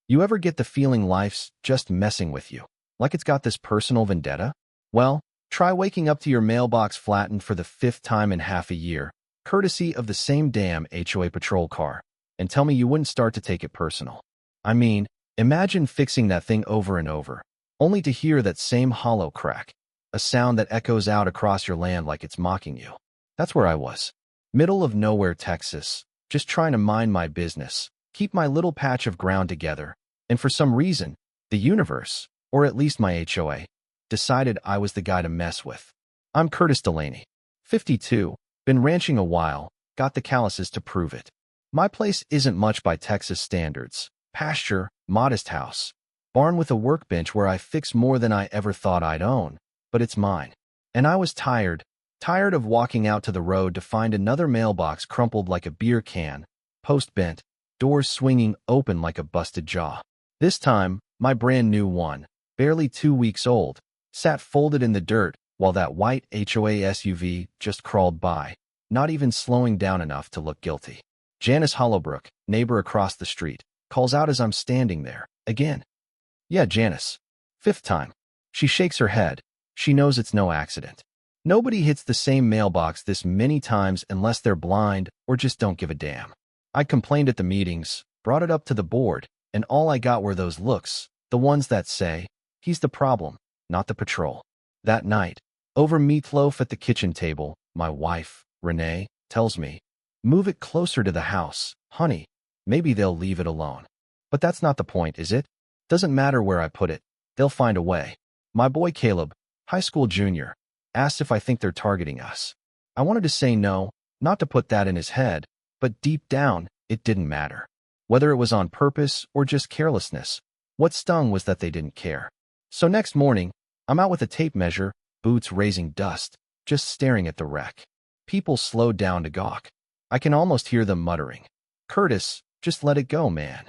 You ever get the feeling life's just messing with you? Like it's got this personal vendetta? Well, try waking up to your mailbox flattened for the fifth time in half a year, courtesy of the same damn HOA patrol car, and tell me you wouldn't start to take it personal. I mean, imagine fixing that thing over and over, only to hear that same hollow crack, a sound that echoes out across your land like it's mocking you. That's where I was. Middle of nowhere, Texas, just trying to mind my business, keep my little patch of ground together, and for some reason, the universe, or at least my HOA, decided I was the guy to mess with. I'm Curtis Delaney, 52, been ranching a while, got the calluses to prove it. My place isn't much by Texas standards. Pasture, modest house, barn with a workbench where I fix more than I ever thought I'd own, but it's mine. And I was tired of walking out to the road to find another mailbox crumpled like a beer can, post bent, doors swinging open like a busted jaw. This time, my brand new one, barely 2 weeks old, sat folded in the dirt while that white HOA SUV just crawled by, not even slowing down enough to look guilty. Janice Hollowbrook, neighbor across the street, calls out as I'm standing there. Again. Yeah, Janice. Fifth time. She shakes her head. She knows it's no accident. Nobody hits the same mailbox this many times unless they're blind or just don't give a damn. I complained at the meetings, brought it up to the board, and all I got were those looks, the ones that say, he's the problem, not the patrol. That night, over meatloaf at the kitchen table, my wife, Renee, tells me, move it closer to the house, honey. Maybe they'll leave it alone. But that's not the point, is it? Doesn't matter where I put it. They'll find a way. My boy Caleb, high school junior, asked if I think they're targeting us. I wanted to say no, not to put that in his head, but deep down, it didn't matter. Whether it was on purpose or just carelessness, what stung was that they didn't care. So next morning, I'm out with a tape measure, boots raising dust, just staring at the wreck. People slowed down to gawk. I can almost hear them muttering, Curtis, just let it go, man.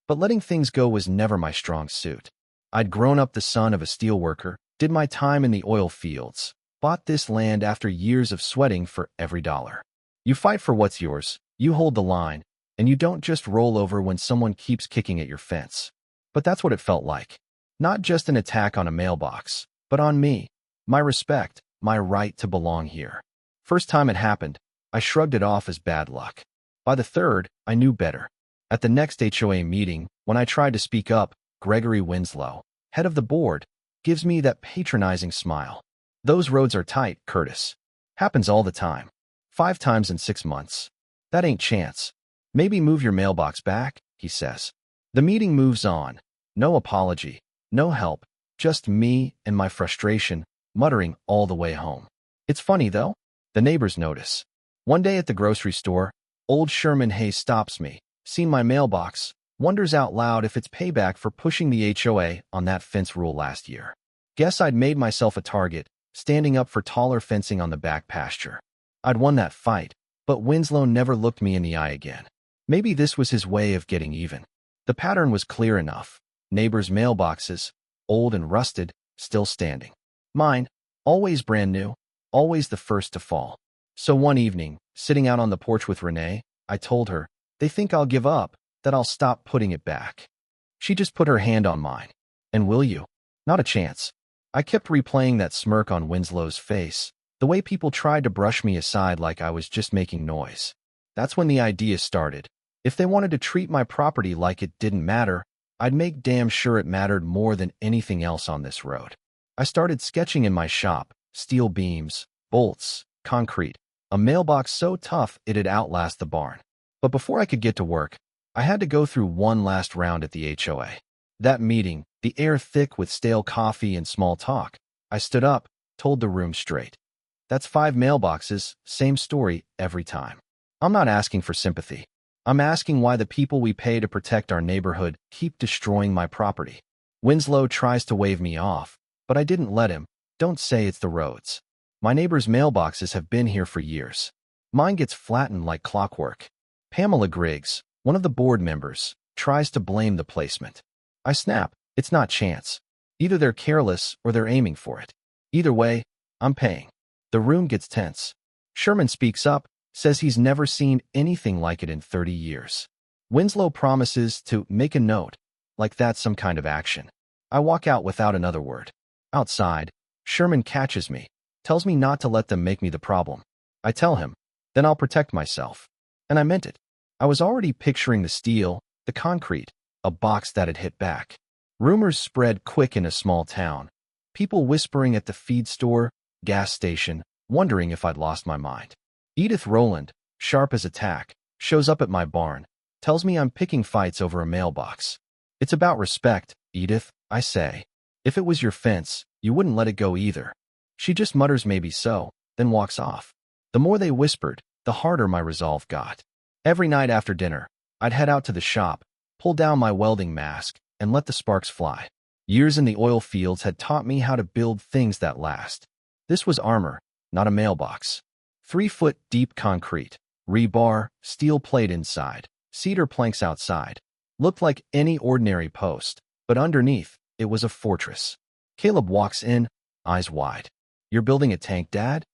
But letting things go was never my strong suit. I'd grown up the son of a steelworker, did my time in the oil fields, bought this land after years of sweating for every dollar. You fight for what's yours, you hold the line, and you don't just roll over when someone keeps kicking at your fence. But that's what it felt like. Not just an attack on a mailbox, but on me, my respect, my right to belong here. First time it happened, I shrugged it off as bad luck. By the third, I knew better. At the next HOA meeting, when I tried to speak up, Gregory Winslow, head of the board, gives me that patronizing smile. Those roads are tight, Curtis. Happens all the time. 5 times in 6 months. That ain't chance. Maybe move your mailbox back, he says. The meeting moves on. No apology, no help, just me and my frustration, muttering all the way home. It's funny, though. The neighbors notice. One day at the grocery store, old Sherman Hayes stops me, seen my mailbox, wonders out loud if it's payback for pushing the HOA on that fence rule last year. Guess I'd made myself a target, standing up for taller fencing on the back pasture. I'd won that fight, but Winslow never looked me in the eye again. Maybe this was his way of getting even. The pattern was clear enough. Neighbors' mailboxes, old and rusted, still standing. Mine, always brand new, always the first to fall. So one evening, sitting out on the porch with Renee, I told her, they think I'll give up, that I'll stop putting it back. She just put her hand on mine. And will you? Not a chance. I kept replaying that smirk on Winslow's face, the way people tried to brush me aside like I was just making noise. That's when the idea started. If they wanted to treat my property like it didn't matter, I'd make damn sure it mattered more than anything else on this road. I started sketching in my shop, steel beams, bolts, concrete, a mailbox so tough it'd outlast the barn. But before I could get to work, I had to go through one last round at the HOA. That meeting, the air thick with stale coffee and small talk, I stood up, told the room straight. That's 5 mailboxes, same story every time. I'm not asking for sympathy. I'm asking why the people we pay to protect our neighborhood keep destroying my property. Winslow tries to wave me off, but I didn't let him. Don't say it's the roads. My neighbors' mailboxes have been here for years. Mine gets flattened like clockwork. Pamela Griggs, one of the board members, tries to blame the placement. I snap, it's not chance. Either they're careless or they're aiming for it. Either way, I'm paying. The room gets tense. Sherman speaks up, says he's never seen anything like it in 30 years. Winslow promises to make a note, like that's some kind of action. I walk out without another word. Outside, Sherman catches me, tells me not to let them make me the problem. I tell him, then I'll protect myself. And I meant it. I was already picturing the steel, the concrete, a box that had hit back. Rumors spread quick in a small town. People whispering at the feed store, gas station, wondering if I'd lost my mind. Edith Rowland, sharp as a tack, shows up at my barn, tells me I'm picking fights over a mailbox. It's about respect, Edith, I say. If it was your fence, you wouldn't let it go either. She just mutters maybe so, then walks off. The more they whispered, the harder my resolve got. Every night after dinner, I'd head out to the shop, pull down my welding mask, and let the sparks fly. Years in the oil fields had taught me how to build things that last. This was armor, not a mailbox. 3-foot deep concrete, rebar, steel plate inside, cedar planks outside. Looked like any ordinary post, but underneath, it was a fortress. Caleb walks in, eyes wide. You're building a tank, Dad?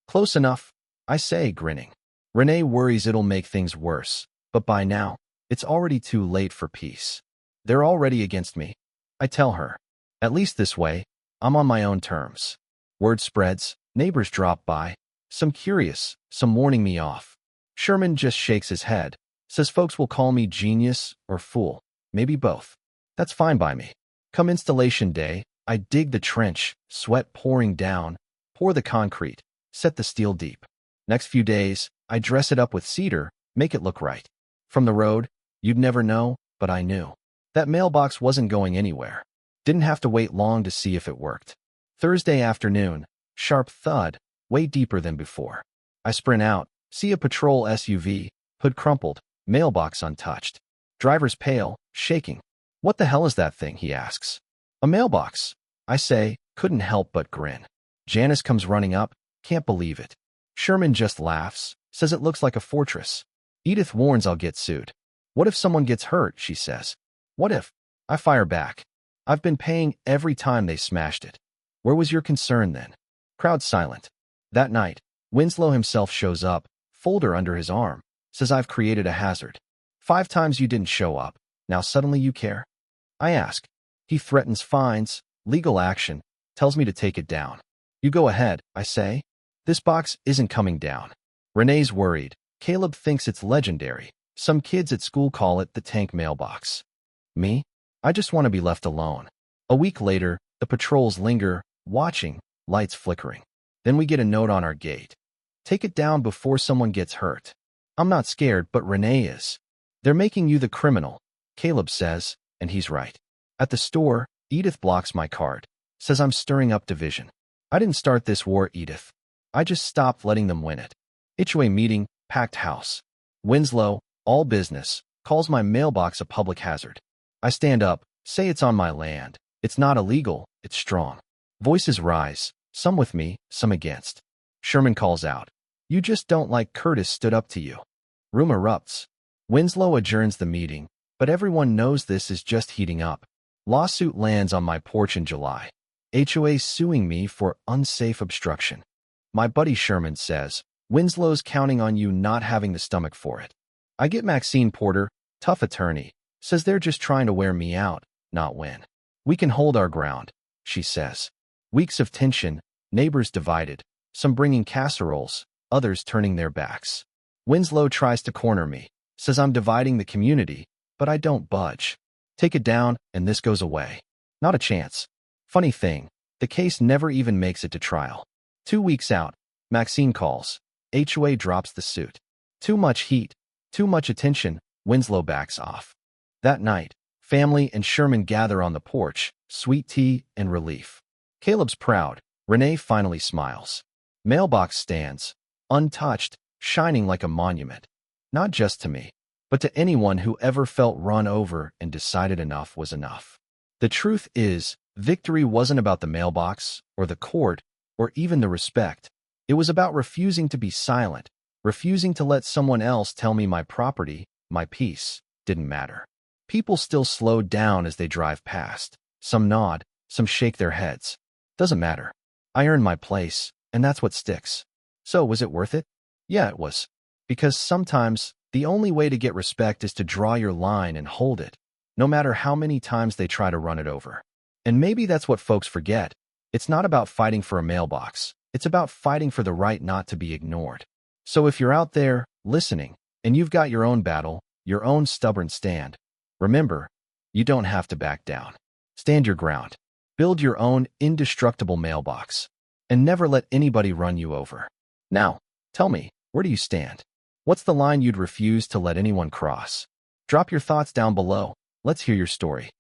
Close enough, I say, grinning. Renee worries it'll make things worse, but by now, it's already too late for peace. They're already against me. I tell her. At least this way, I'm on my own terms. Word spreads, neighbors drop by, some curious, some warning me off. Sherman just shakes his head, says folks will call me genius or fool, maybe both. That's fine by me. Come installation day, I dig the trench, sweat pouring down, pour the concrete, set the steel deep. Next few days, I dress it up with cedar, make it look right. From the road, you'd never know, but I knew. That mailbox wasn't going anywhere. Didn't have to wait long to see if it worked. Thursday afternoon, sharp thud, way deeper than before. I sprint out, see a patrol SUV, hood crumpled, mailbox untouched. Driver's pale, shaking. What the hell is that thing, he asks. A mailbox, I say, couldn't help but grin. Janice comes running up, can't believe it. Sherman just laughs, says it looks like a fortress. Edith warns I'll get sued. What if someone gets hurt, she says. What if? I fire back. I've been paying every time they smashed it. Where was your concern then? Crowd silent. That night, Winslow himself shows up, folder under his arm, says I've created a hazard. 5 times you didn't show up, now suddenly you care? I ask. He threatens fines, legal action, tells me to take it down. You go ahead, I say. This box isn't coming down. Renee's worried. Caleb thinks it's legendary. Some kids at school call it the tank mailbox. Me? I just want to be left alone. A week later, the patrols linger, watching, lights flickering. Then we get a note on our gate. Take it down before someone gets hurt. I'm not scared, but Renee is. They're making you the criminal, Caleb says, and he's right. At the store, Edith blocks my card, says I'm stirring up division. I didn't start this war, Edith. I just stopped letting them win it. HOA meeting, packed house. Winslow, all business, calls my mailbox a public hazard. I stand up, say it's on my land. It's not illegal, it's strong. Voices rise, some with me, some against. Sherman calls out. You just don't like Curtis stood up to you. Room erupts. Winslow adjourns the meeting, but everyone knows this is just heating up. Lawsuit lands on my porch in July. HOA suing me for unsafe obstruction. My buddy Sherman says, Winslow's counting on you not having the stomach for it. I get Maxine Porter, tough attorney, says they're just trying to wear me out, not win. We can hold our ground, she says. Weeks of tension, neighbors divided, some bringing casseroles, others turning their backs. Winslow tries to corner me, says I'm dividing the community, but I don't budge. Take it down, and this goes away. Not a chance. Funny thing, the case never even makes it to trial. 2 weeks out, Maxine calls. HOA drops the suit. Too much heat, too much attention, Winslow backs off. That night, family and Sherman gather on the porch, sweet tea and relief. Caleb's proud. Renee finally smiles. Mailbox stands, untouched, shining like a monument. Not just to me, but to anyone who ever felt run over and decided enough was enough. The truth is, victory wasn't about the mailbox, or the court, or even the respect. It was about refusing to be silent, refusing to let someone else tell me my property, my peace, didn't matter. People still slow down as they drive past. Some nod, some shake their heads. Doesn't matter. I earned my place, and that's what sticks. So was it worth it? Yeah, it was. Because sometimes, the only way to get respect is to draw your line and hold it. No no matter how many times they try to run it over. And maybe that's what folks forget. It's not about fighting for a mailbox. It's about fighting for the right not to be ignored. So if you're out there listening and you've got your own battle, your own stubborn stand, remember, you don't have to back down. Stand your ground. Build your own indestructible mailbox. And never let anybody run you over. Now, tell me, where do you stand? What's the line you'd refuse to let anyone cross? Drop your thoughts down below. Let's hear your story.